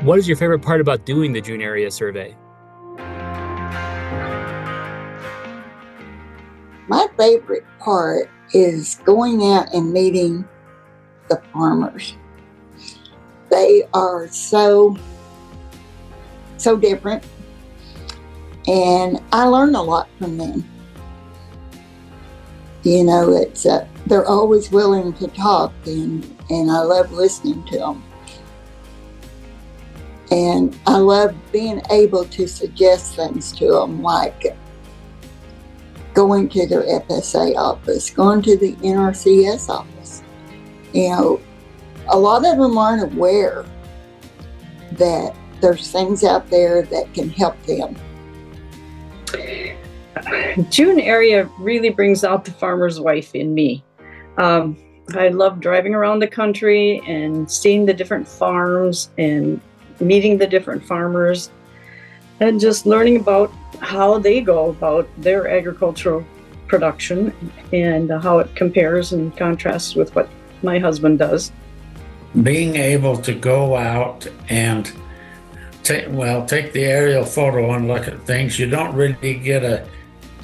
What is your favorite part about doing the June area survey? My favorite part is going out and meeting the farmers. They are so different, and I learn a lot from them. You know, they're always willing to talk, and I love listening to them. And I love being able to suggest things to them, like going to their FSA office, going to the NRCS office. You know, a lot of them aren't aware that there's things out there that can help them. June area really brings out the farmer's wife in me. I love driving around the country and seeing the different farms and meeting the different farmers and just learning about how they go about their agricultural production and how it compares and contrasts with what my husband does. Being able to go out and take the aerial photo and look at things, you don't really get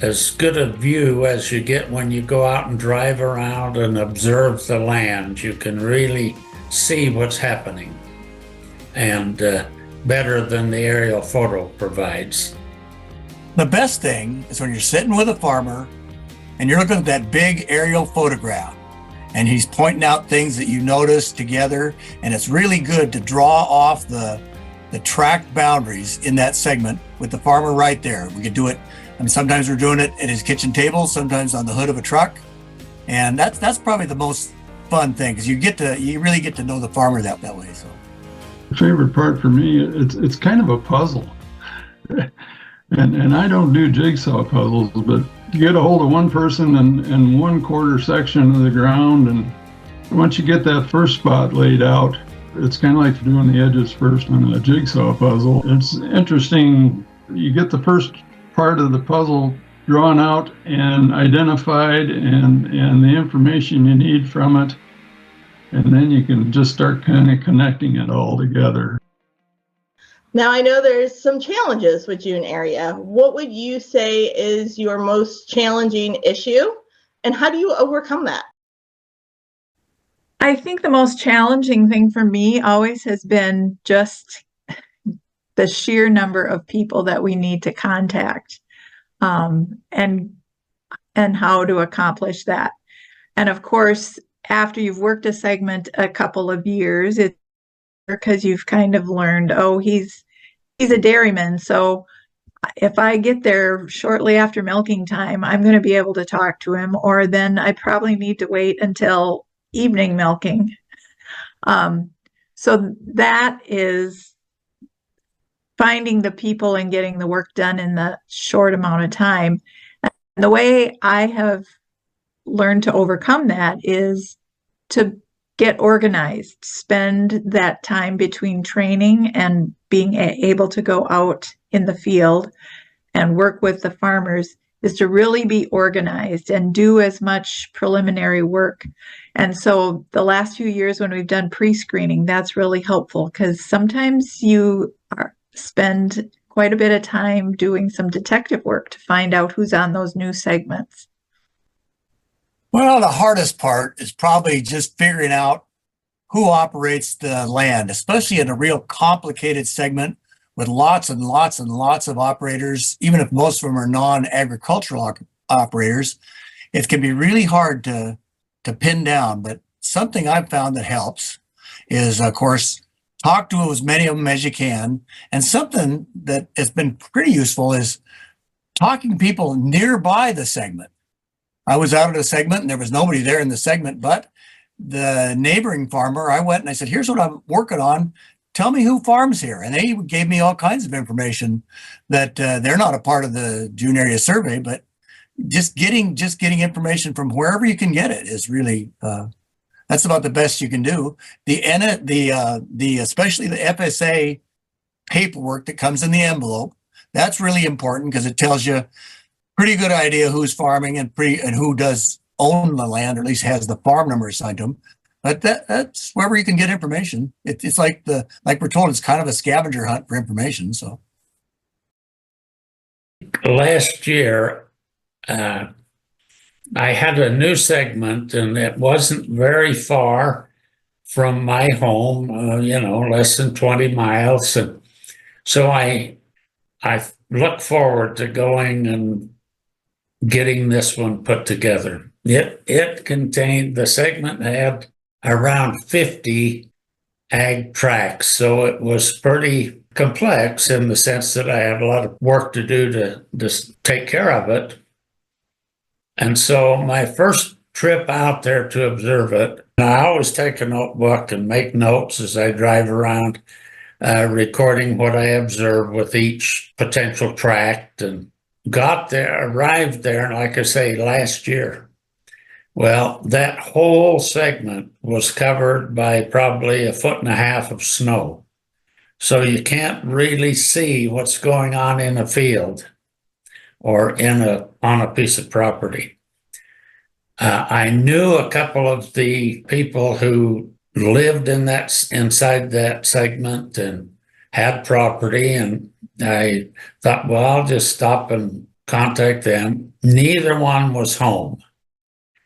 as good a view as you get when you go out and drive around and observe the land. You can really see what's happening, and better than the aerial photo provides. The best thing is when you're sitting with a farmer and you're looking at that big aerial photograph and he's pointing out things that you notice together, and it's really good to draw off the track boundaries in that segment with the farmer right there. We could do it, I mean, sometimes we're doing it at his kitchen table, sometimes on the hood of a truck, and that's probably the most fun thing, because you really get to know the farmer that way. So the favorite part for me, it's kind of a puzzle. And I don't do jigsaw puzzles, but you get a hold of one person and 1/4 section of the ground, and once you get that first spot laid out, it's kind of like doing the edges first on a jigsaw puzzle. It's interesting. You get the first part of the puzzle drawn out and identified, and the information you need from it, and then you can just start kind of connecting it all together. Now, I know there's some challenges with June area. What would you say is your most challenging issue, and how do you overcome that? I think the most challenging thing for me always has been just the sheer number of people that we need to contact, and how to accomplish that. And of course, after you've worked a segment a couple of years, it's because you've kind of learned, oh, he's a dairyman, so if I get there shortly after milking time, I'm going to be able to talk to him, or then I probably need to wait until evening milking. So that is finding the people and getting the work done in the short amount of time. And the way I have learned to overcome that is to get organized, spend that time between training and being able to go out in the field and work with the farmers, is to really be organized and do as much preliminary work. And so the last few years when we've done pre-screening, that's really helpful, because sometimes you spend quite a bit of time doing some detective work to find out who's on those new segments. Well, the hardest part is probably just figuring out who operates the land, especially in a real complicated segment with lots and lots and lots of operators. Even if most of them are non-agricultural operators, it can be really hard to pin down. But something I've found that helps is, of course, talk to as many of them as you can. And something that has been pretty useful is talking to people nearby the segment. I was out at a segment and there was nobody there in the segment, but the neighboring farmer, I went and I said, here's what I'm working on. Tell me who farms here. And they gave me all kinds of information that they're not a part of the June area survey, but just getting information from wherever you can get it is really, that's about the best you can do. Especially the FSA paperwork that comes in the envelope, that's really important, because it tells you pretty good idea who's farming and who does own the land, or at least has the farm number assigned to them. But that's wherever you can get information. It's like like we're told, it's kind of a scavenger hunt for information. So Last year, I had a new segment, and it wasn't very far from my home, less than 20 miles. And so I look forward to going and getting this one put together. It contained, the segment had around 50 ag tracks, so it was pretty complex in the sense that I had a lot of work to do to just take care of it. And so my first trip out there to observe it, I always take a notebook and make notes as I drive around, recording what I observe with each potential tract, and arrived there, and like I say, last year. Well, that whole segment was covered by probably 1.5 feet of snow. So you can't really see what's going on in a field or on a piece of property. I knew a couple of the people who lived inside that segment and had property, and I thought, well, I'll just stop and contact them. Neither one was home.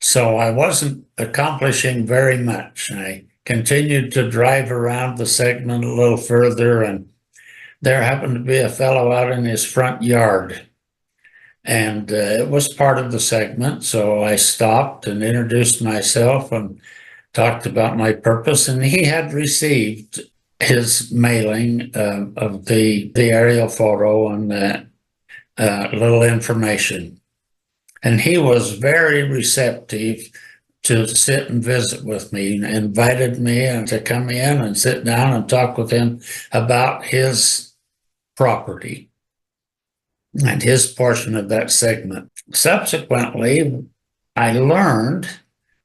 So I wasn't accomplishing very much. I continued to drive around the segment a little further, and there happened to be a fellow out in his front yard. And it was part of the segment, so I stopped and introduced myself and talked about my purpose. And he had received his mailing of the aerial photo and that little information. And he was very receptive to sit and visit with me, and invited me to come in and sit down and talk with him about his property and his portion of that segment. Subsequently, I learned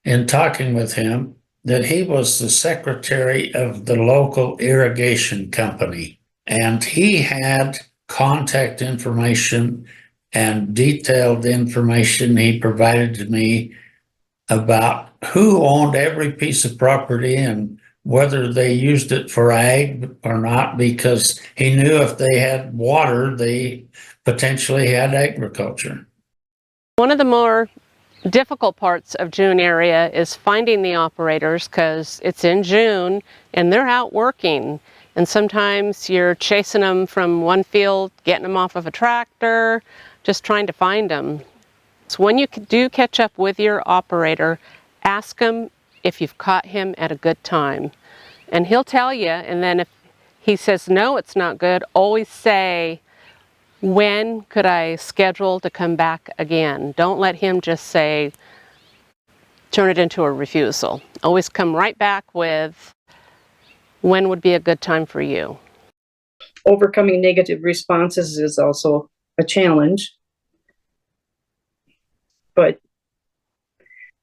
in talking with him that he was the secretary of the local irrigation company, and he had contact information and detailed information he provided to me about who owned every piece of property and whether they used it for ag or not, because he knew if they had water, they potentially had agriculture. One of the more difficult parts of June area is finding the operators, because it's in June and they're out working. And sometimes you're chasing them from one field, getting them off of a tractor, just trying to find them. So when you do catch up with your operator, ask him if you've caught him at a good time. And he'll tell you, and then if he says, no, it's not good, always say, when could I schedule to come back again? Don't let him just say, turn it into a refusal. Always come right back with, when would be a good time for you? Overcoming negative responses is also a challenge. But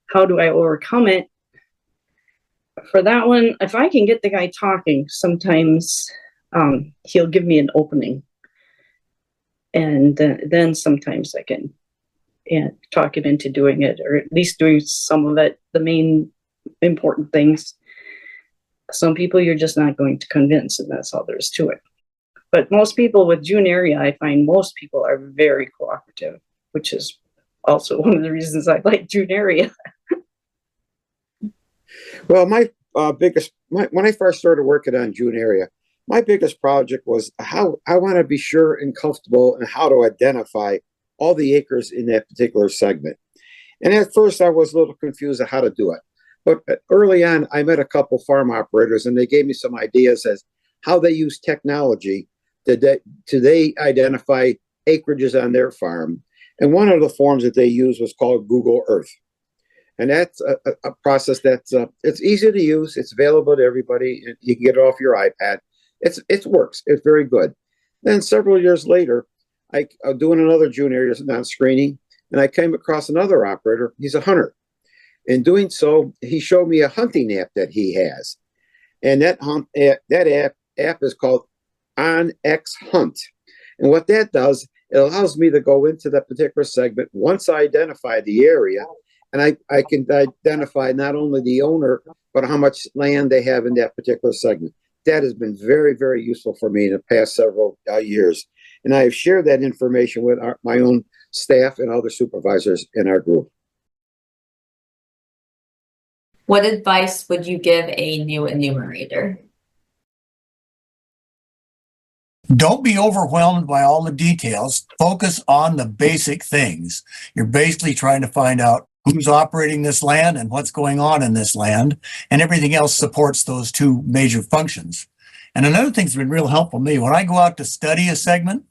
how do I overcome it? For that one, if I can get the guy talking, sometimes he'll give me an opening. And then sometimes I can talk him into doing it, or at least doing some of it, the main important things. Some people you're just not going to convince, and that's all there is to it. But most people with June area, I find most people are very cooperative, which is also one of the reasons I like June area. Well, when I first started working on June area, my biggest project was how I want to be sure and comfortable in how to identify all the acres in that particular segment. And at first I was a little confused on how to do it. But early on, I met a couple farm operators, and they gave me some ideas as how they use technology to identify acreages on their farm. And one of the forms that they use was called Google Earth. And that's a process that's it's easy to use. It's available to everybody. You can get it off your iPad. It works. It's very good. Then several years later, I was doing another June area screening, and I came across another operator. He's a hunter. In doing so, he showed me a hunting app that he has. And that app is called OnX Hunt. And what that does, it allows me to go into that particular segment once I identify the area, and I can identify not only the owner, but how much land they have in that particular segment. That has been very, very useful for me in the past several years. And I have shared that information with my own staff and other supervisors in our group. What advice would you give a new enumerator? Don't be overwhelmed by all the details. Focus on the basic things. You're basically trying to find out who's operating this land and what's going on in this land, and everything else supports those two major functions. And another thing that's been real helpful to me, when I go out to study a segment,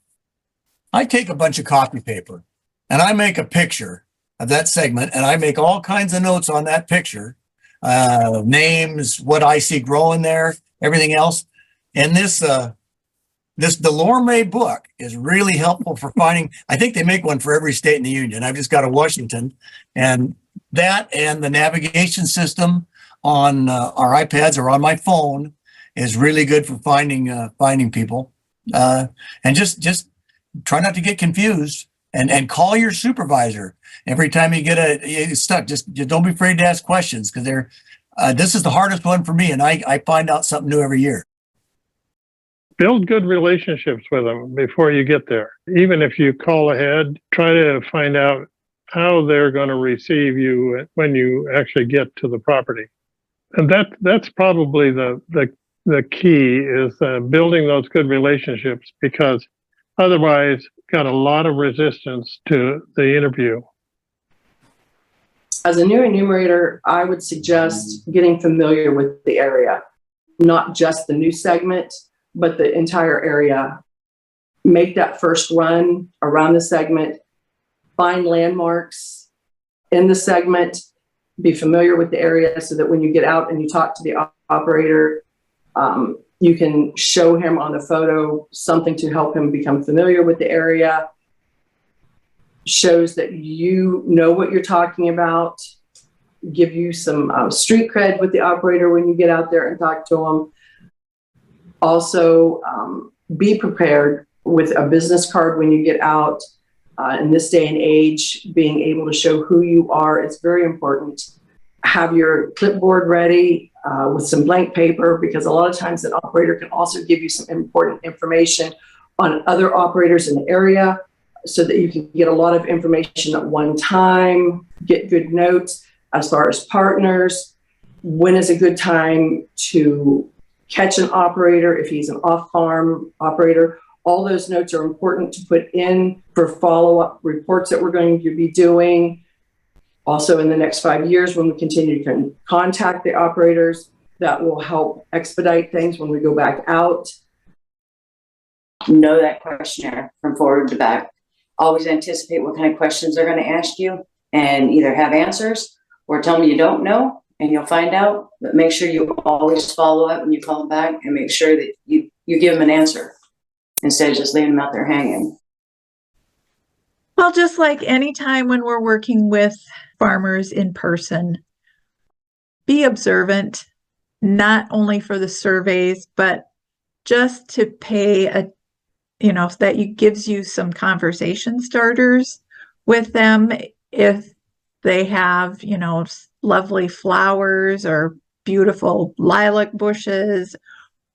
I take a bunch of copy paper and I make a picture of that segment, and I make all kinds of notes on that picture, names, what I see growing there, everything else. And this Delorme book is really helpful for finding. I think they make one for every state in the union. I've just got a Washington, and that and the navigation system on our iPads or on my phone is really good for finding people. And just try not to get confused, and call your supervisor every time you get stuck. Just don't be afraid to ask questions, because this is the hardest one for me, and I find out something new every year. Build good relationships with them before you get there. Even if you call ahead, try to find out how they're going to receive you when you actually get to the property. And that's probably the key, is building those good relationships, because otherwise got a lot of resistance to the interview. As a new enumerator, I would suggest getting familiar with the area, not just the new segment, but the entire area. Make that first run around the segment, find landmarks in the segment, be familiar with the area, so that when you get out and you talk to the operator, you can show him on the photo something to help him become familiar with the area. Shows that you know what you're talking about, give you some street cred with the operator when you get out there and talk to him. Also, be prepared with a business card when you get out. In this day and age, being able to show who you are is very important. Have your clipboard ready with some blank paper, because a lot of times an operator can also give you some important information on other operators in the area, so that you can get a lot of information at one time, get good notes as far as partners. When is a good time to catch an operator if he's an off-farm operator? All those notes are important to put in for follow-up reports that we're going to be doing. Also, in the next 5 years, when we continue to contact the operators, that will help expedite things when we go back out. Know that questionnaire from forward to back. Always anticipate what kind of questions they're going to ask you, and either have answers or tell them you don't know and you'll find out. But make sure you always follow up when you call them back, and make sure that you give them an answer instead of just leaving them out there hanging. Well, just like any time when we're working with farmers in person, be observant, not only for the surveys, but just to pay that gives you some conversation starters with them. If they have, lovely flowers or beautiful lilac bushes,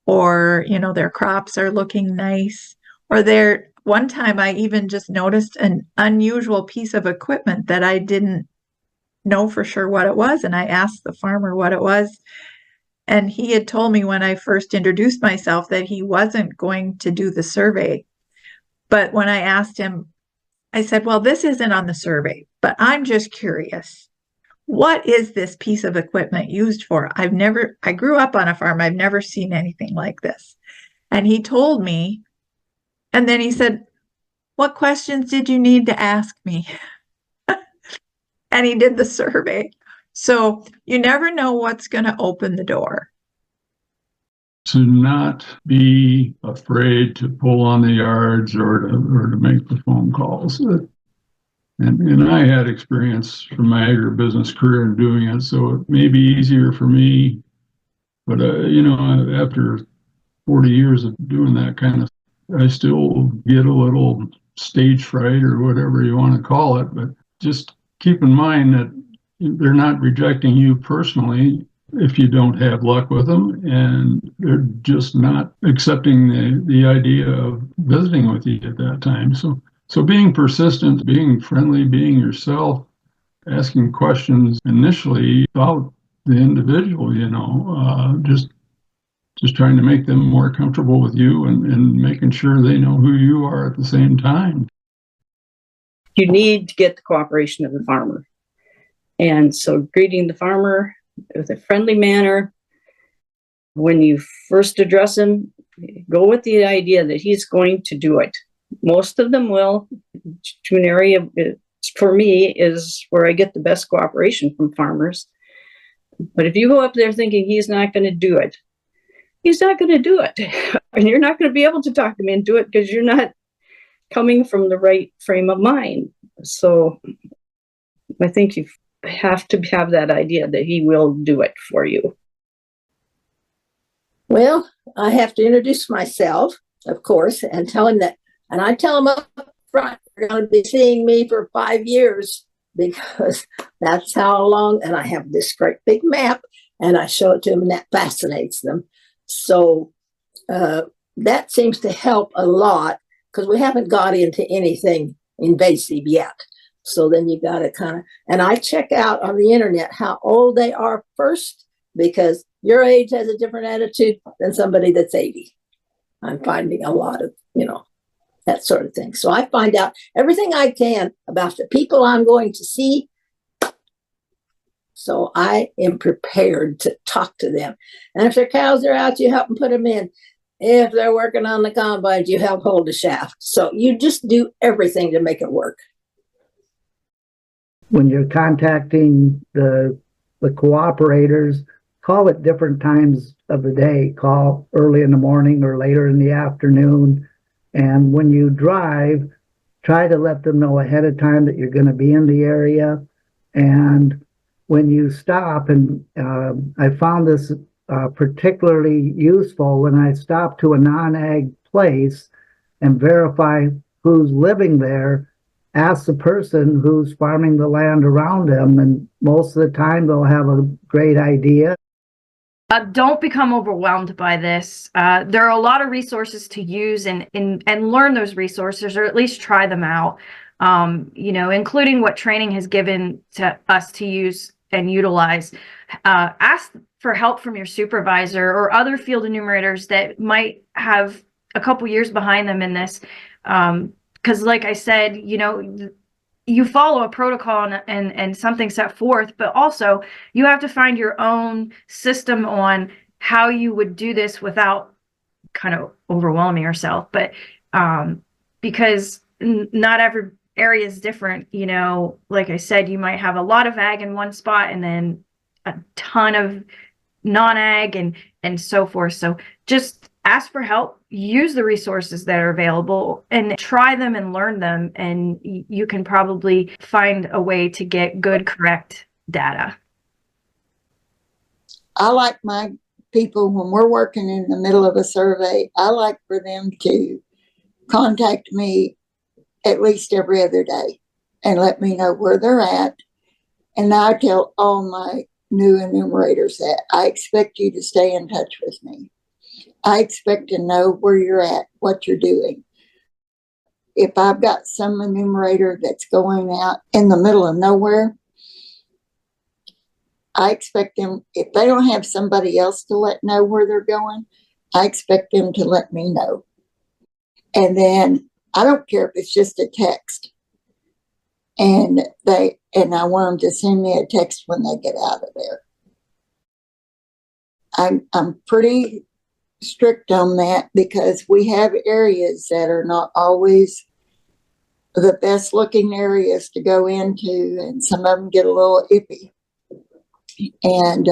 or, their crops are looking nice, or one time I even just noticed an unusual piece of equipment that I didn't know for sure what it was. And I asked the farmer what it was. And he had told me when I first introduced myself that he wasn't going to do the survey. But when I asked him, I said, well, this isn't on the survey, but I'm just curious. What is this piece of equipment used for? I grew up on a farm. I've never seen anything like this. And he told me, and then he said, what questions did you need to ask me? And he did the survey. So you never know what's going to open the door. To not be afraid to pull on the yards or to make the phone calls. And I had experience from my agribusiness career in doing it, so it may be easier for me. But, after 40 years of doing that kind of stuff, I still get a little stage fright or whatever you want to call it. But just keep in mind that they're not rejecting you personally if you don't have luck with them, and they're just not accepting the idea of visiting with you at that time. So being persistent, being friendly, being yourself, asking questions initially about the individual, just trying to make them more comfortable with you and making sure they know who you are at the same time. You need to get the cooperation of the farmer. And so greeting the farmer with a friendly manner, when you first address him, go with the idea that he's going to do it. Most of them will. June area, for me, is where I get the best cooperation from farmers. But if you go up there thinking he's not going to do it, he's not going to do it. And you're not going to be able to talk him into it because you're not coming from the right frame of mind. So I think you have to have that idea that he will do it for you. Well, I have to introduce myself, of course, and tell him that. And I tell him up front, you're going to be seeing me for 5 years because that's how long. And I have this great big map and I show it to them and that fascinates them. So that seems to help a lot because we haven't got into anything invasive yet. So then you got to kind of, and I check out on the internet how old they are first, because your age has a different attitude than somebody that's 80. I'm finding a lot of, that sort of thing. So I find out everything I can about the people I'm going to see. So I am prepared to talk to them. And if their cows are out, you help them put them in. If they're working on the combines, you help hold the shaft. So you just do everything to make it work. When you're contacting the cooperators, call at different times of the day. Call early in the morning or later in the afternoon. And when you drive, try to let them know ahead of time that you're going to be in the area. And when you stop, and I found this particularly useful when I stop to a non-ag place and verify who's living there, ask the person who's farming the land around them, and most of the time they'll have a great idea. Don't become overwhelmed by this. There are a lot of resources to use and learn those resources, or at least try them out, including what training has given to us to use and utilize. Ask for help from your supervisor or other field enumerators that might have a couple years behind them in this. Because like I said, you follow a protocol and something set forth, but also you have to find your own system on how you would do this without kind of overwhelming yourself. But because not every area is different, like I said, you might have a lot of ag in one spot and then a ton of non-ag and so forth. So just ask for help, use the resources that are available, and try them and learn them, and you can probably find a way to get good, correct data. I like my people, when we're working in the middle of a survey, I like for them to contact me at least every other day and let me know where they're at. And I tell all my new enumerators that I expect you to stay in touch with me. I expect to know where you're at, what you're doing. If I've got some enumerator that's going out in the middle of nowhere, I expect them, if they don't have somebody else to let know where they're going, I expect them to let me know. And then I don't care if it's just a text. And I want them to send me a text when they get out of there. I'm pretty strict on that because we have areas that are not always the best looking areas to go into, and some of them get a little iffy. And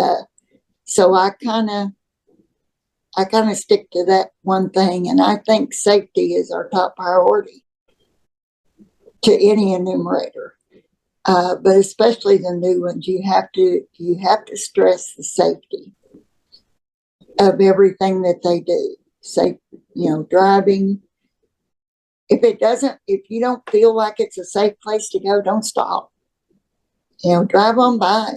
so I kind of stick to that one thing, and I think safety is our top priority to any enumerator, but especially the new ones. You have to stress the safety of everything that they do. Safe, driving. If you don't feel like it's a safe place to go, don't stop. Drive on by,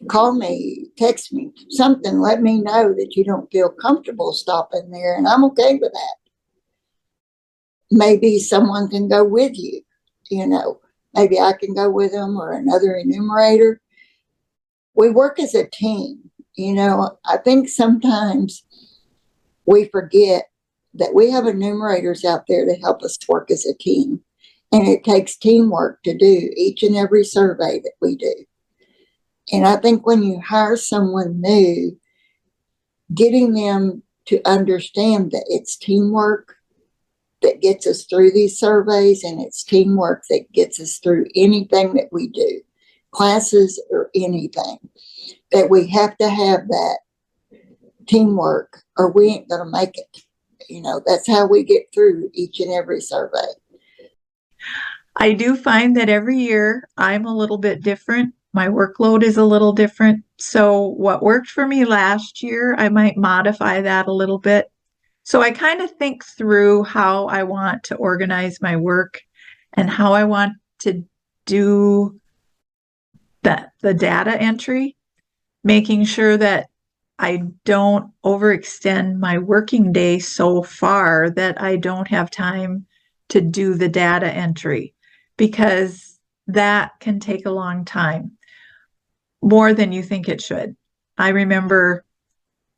call me, text me, something, let me know that you don't feel comfortable stopping there, and I'm okay with that. Maybe someone can go with you, maybe I can go with them or another enumerator. We work as a team. I think sometimes we forget that we have enumerators out there to help us work as a team. And it takes teamwork to do each and every survey that we do. And I think when you hire someone new, getting them to understand that it's teamwork that gets us through these surveys, and it's teamwork that gets us through anything that we do, classes or anything, that we have to have that teamwork or we ain't going to make it. That's how we get through each and every survey. I do find that every year I'm a little bit different. My workload is a little different. So what worked for me last year, I might modify that a little bit. So I kind of think through how I want to organize my work and how I want to do the data entry, making sure that I don't overextend my working day so far that I don't have time to do the data entry, because that can take a long time, more than you think it should. I remember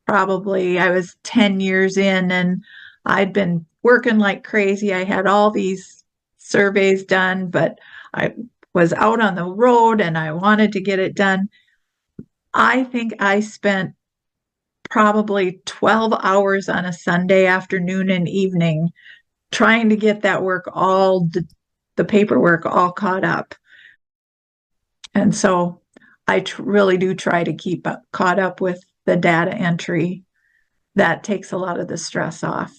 probably I was 10 years in and I'd been working like crazy. I had all these surveys done, but I was out on the road and I wanted to get it done. I think I spent probably 12 hours on a Sunday afternoon and evening trying to get that work the paperwork all caught up. And so I really do try to keep caught up with the data entry. That takes a lot of the stress off.